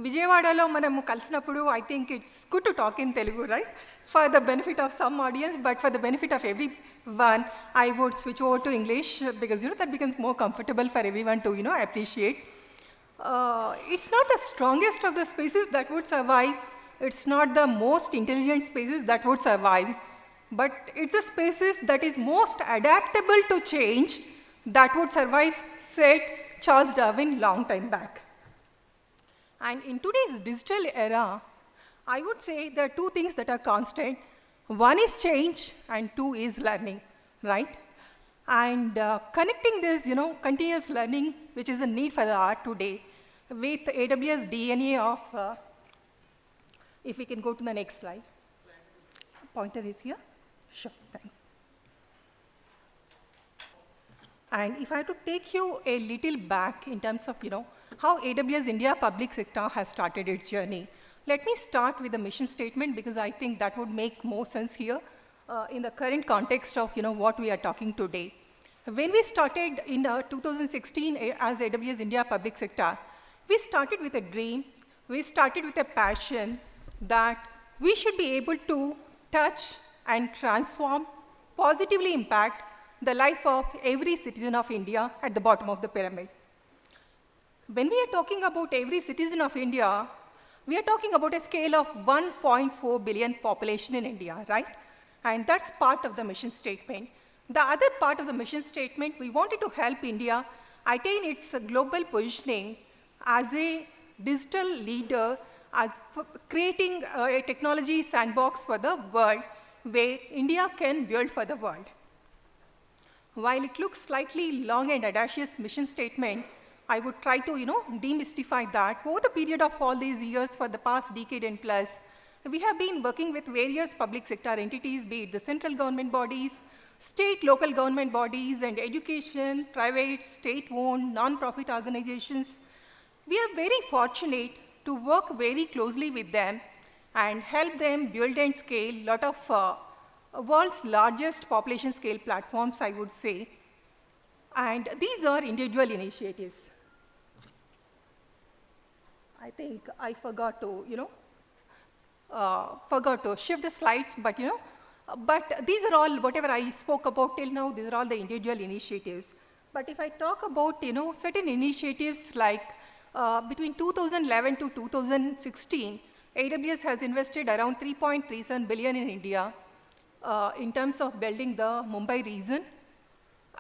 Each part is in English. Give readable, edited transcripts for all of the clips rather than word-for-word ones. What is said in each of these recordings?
విజయవాడలో మనము కలిసినప్పుడు I think it's good to talk in Telugu, right? For the benefit of some audience, but for the benefit of everyone, I would switch over to English because that becomes more comfortable for everyone to appreciate. It's not the strongest of the species that would survive. It's not the most intelligent species that would survive, but it's a species that is most adaptable to change that would survive, said Charles Darwin long time back. And in today's digital era, I would say there are two things that are constant. One is change and two is learning, right? And connecting this, continuous learning, which is a need for the art today, with AWS DNA of, if we can go to the next slide. Pointer is here? Sure, thanks. And if I have to take you a little back in terms of, how AWS India public sector has started its journey, let me start with the mission statement because I think that would make more sense here in the current context of, what we are talking today. When we started in 2016 as AWS India public sector, we started with a dream, we started with a passion that we should be able to touch and transform, positively impact the life of every citizen of India at the bottom of the pyramid. When we are talking about every citizen of India, we are talking about a scale of 1.4 billion population in India, right? And that's part of the mission statement. The other part of the mission statement, we wanted to help India attain its global positioning as a digital leader, as creating a technology sandbox for the world where India can build for the world. While it looks slightly long and audacious mission statement, I would try to, demystify that. Over the period of all these years, for the past decade and plus, we have been working with various public sector entities, be it the central government bodies, state, local government bodies, and education, private, state-owned, non-profit organizations. We are very fortunate to work very closely with them and help them build and scale a lot of world's largest population scale platforms, I would say. And these are individual initiatives. I think I forgot to shift the slides, but these are all, whatever I spoke about till now, these are all the individual initiatives. But if I talk about, certain initiatives like between 2011 to 2016, AWS has invested around 3.37 billion in India in terms of building the Mumbai region.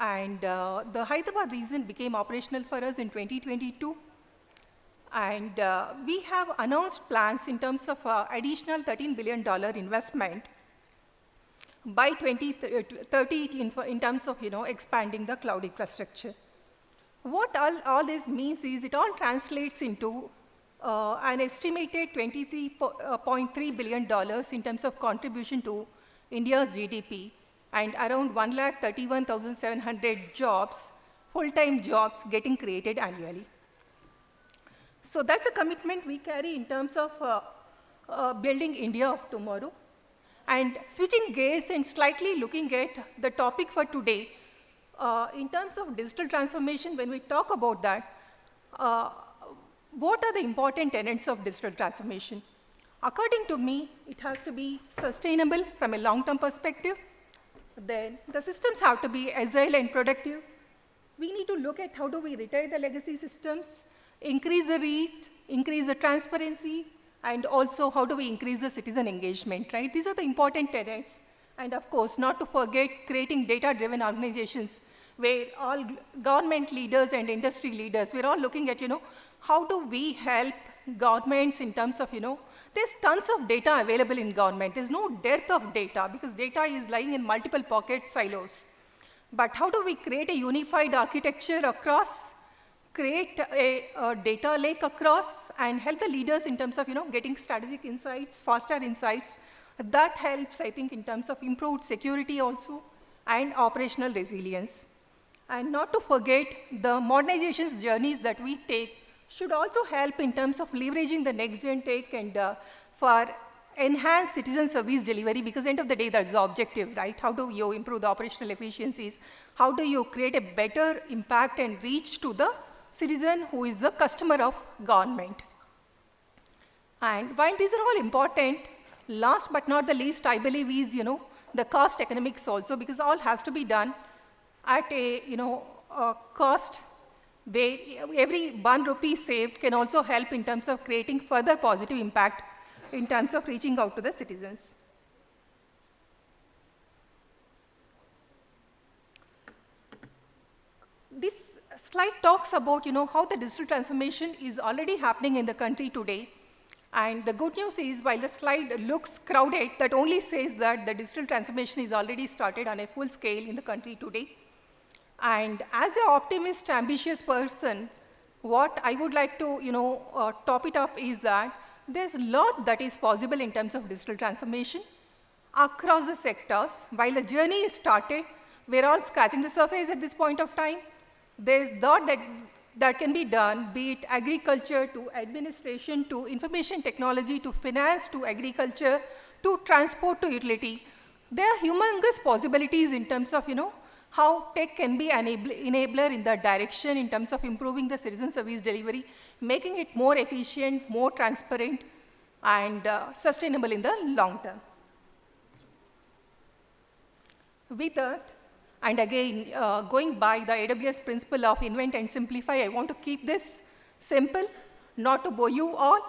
And the Hyderabad region became operational for us in 2022. And we have announced plans in terms of additional $13 billion investment by 2030 in terms of expanding the cloud infrastructure. What all this means is it all translates into an estimated $23.3 billion in terms of contribution to India's GDP and around 131,700 jobs, full-time jobs getting created annually. So that's a commitment we carry in terms of building India of tomorrow. And switching gears and slightly looking at the topic for today, in terms of digital transformation, when we talk about that, what are the important tenets of digital transformation? According to me, it has to be sustainable from a long-term perspective. Then the systems have to be agile and productive. We need to look at how do we retire the legacy systems, increase the reach, increase the transparency, and also how do we increase the citizen engagement, right? These are the important tenets. And of course, not to forget creating data-driven organizations where all government leaders and industry leaders, we're all looking at, how do we help governments in terms of, there's tons of data available in government. There's no dearth of data because data is lying in multiple pocket silos. But how do we create a unified architecture across, create a data lake across, and help the leaders in terms of getting strategic insights, faster insights? That helps, I think, in terms of improved security also and operational resilience. And not to forget the modernization journeys that we take should also help in terms of leveraging the next-gen tech and for enhanced citizen service delivery, because end of the day, that's the objective, right? How do you improve the operational efficiencies? How do you create a better impact and reach to the citizen who is the customer of government? And while these are all important, last but not the least, I believe is, the cost economics also, because all has to be done at a, a cost where every 1 rupee saved can also help in terms of creating further positive impact in terms of reaching out to the citizens. This slide talks about, how the digital transformation is already happening in the country today. And the good news is, while the slide looks crowded, that only says that the digital transformation is already started on a full scale in the country today. And as an optimist, ambitious person, what I would like to, top it up is that there's a lot that is possible in terms of digital transformation across the sectors. While the journey is started, we're all scratching the surface at this point of time. There's a lot that can be done, be it agriculture to administration to information technology to finance to agriculture to transport to utility. There are humongous possibilities in terms of, how tech can be an enabler in that direction in terms of improving the citizen service delivery, making it more efficient, more transparent, and sustainable in the long term. With that, and again, going by the AWS principle of invent and simplify, I want to keep this simple, not to bore you all.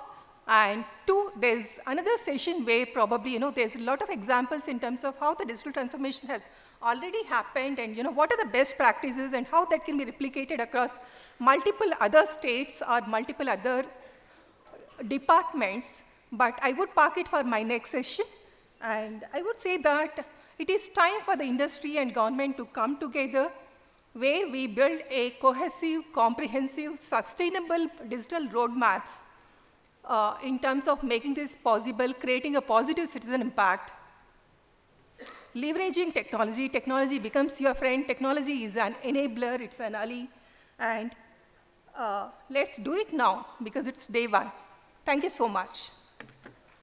And two, there's another session where probably, there's a lot of examples in terms of how the digital transformation has already happened and, what are the best practices and how that can be replicated across multiple other states or multiple other departments. But I would park it for my next session. And I would say that it is time for the industry and government to come together where we build a cohesive, comprehensive, sustainable digital roadmaps in terms of making this possible, creating a positive citizen impact. Leveraging technology, technology becomes your friend, technology is an enabler, it's an ally, and let's do it now because it's day one. Thank you so much.